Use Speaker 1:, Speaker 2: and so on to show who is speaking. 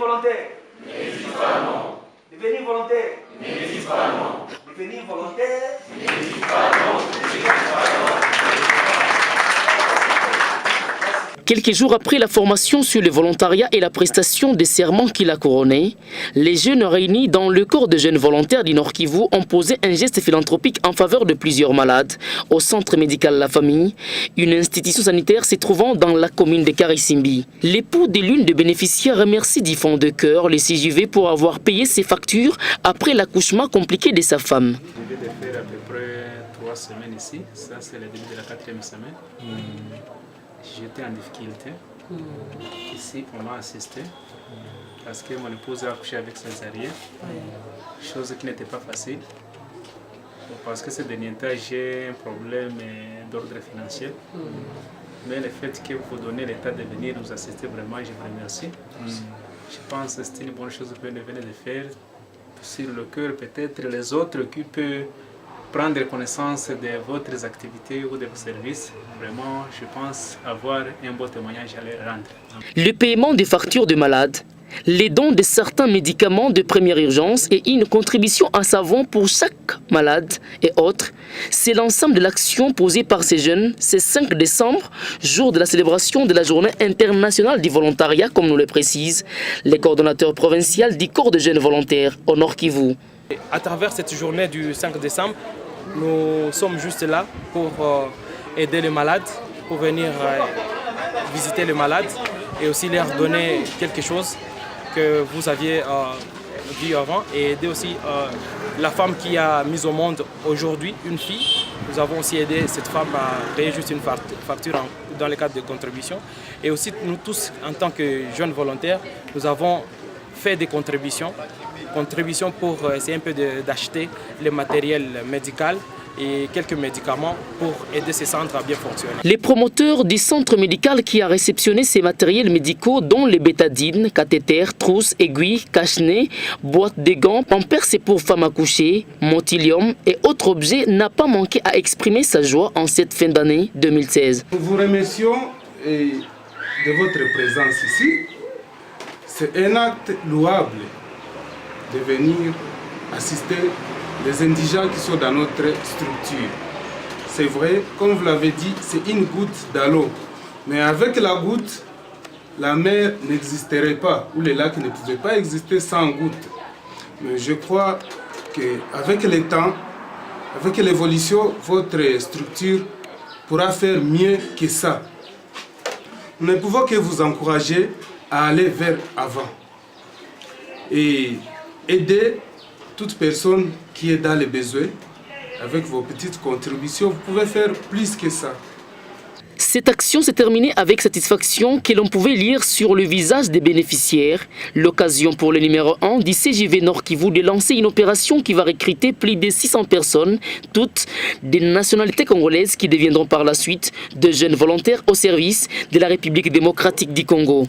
Speaker 1: Volontaire. N'hésite pas, non. Devenir volontaire. N'hésite pas, non. Devenir volontaire. N'hésite pas, non. N'hésite pas, non.
Speaker 2: Quelques jours après la formation sur le volontariat et la prestation des serments qu'il a couronné, les jeunes réunis dans le corps de jeunes volontaires du Nord Kivu ont posé un geste philanthropique en faveur de plusieurs malades au centre médical La Famille, une institution sanitaire se trouvant dans la commune de Karisimbi. L'époux de l'une des bénéficiaires remercie du fond de cœur les CJV pour avoir payé ses factures après l'accouchement compliqué de sa femme.
Speaker 3: Je viens de faire à peu près 3 semaines ici, ça c'est le début de la 4e semaine. J'étais en difficulté. Ici, on m'a assisté parce que mon épouse a accouché avec césarienne, chose qui n'était pas facile. Parce que ces derniers temps, j'ai un problème d'ordre financier. Mais le fait que vous donnez l'état de venir nous assister, vraiment, je vous remercie. Je pense que c'est une bonne chose que vous venez de faire. Sur le cœur, peut-être les autres qui peuvent prendre connaissance de votre activités ou de vos services. Vraiment, je pense avoir un beau témoignage à leur rendre.
Speaker 2: Le paiement des factures de malades, les dons de certains médicaments de première urgence et une contribution en savon pour chaque malade et autres, c'est l'ensemble de l'action posée par ces jeunes ce 5 décembre, jour de la célébration de la journée internationale du volontariat, comme nous le précise les coordonnateurs provinciaux du corps de jeunes volontaires au Nord Kivu.
Speaker 4: À travers cette journée du 5 décembre, nous sommes juste là pour aider les malades, pour venir visiter les malades et aussi leur donner quelque chose que vous aviez vu avant et aider aussi la femme qui a mis au monde aujourd'hui une fille. Nous avons aussi aidé cette femme à payer juste une facture dans le cadre de contribution. Et aussi nous tous, en tant que jeunes volontaires, nous avons fait des contributions pour essayer un peu d'acheter le matériel médical et quelques médicaments pour aider ces centres à bien fonctionner.
Speaker 2: Les promoteurs du centre médical qui a réceptionné ces matériels médicaux dont les bétadines, cathéters, trousses, aiguilles, cache-nez, boîtes de gants, pampers pour femmes accouchées, motilium et autres objets n'a pas manqué à exprimer sa joie en cette fin d'année 2016.
Speaker 5: Nous vous remercions de votre présence ici. C'est un acte louable de venir assister les indigents qui sont dans notre structure. C'est vrai, comme vous l'avez dit, c'est une goutte dans l'eau. Mais avec la goutte, la mer n'existerait pas, ou le lac ne pouvait pas exister sans goutte. Mais je crois qu'avec le temps, avec l'évolution, votre structure pourra faire mieux que ça. Nous ne pouvons que vous encourager à aller vers avant et aider toute personne qui est dans les besoins. Avec vos petites contributions, vous pouvez faire plus que ça.
Speaker 2: Cette action s'est terminée avec satisfaction que l'on pouvait lire sur le visage des bénéficiaires. L'occasion pour le numéro 1 du CJV Nord Kivu de lancer une opération qui va recruter plus de 600 personnes, toutes des nationalités congolaises qui deviendront par la suite de jeunes volontaires au service de la République démocratique du Congo.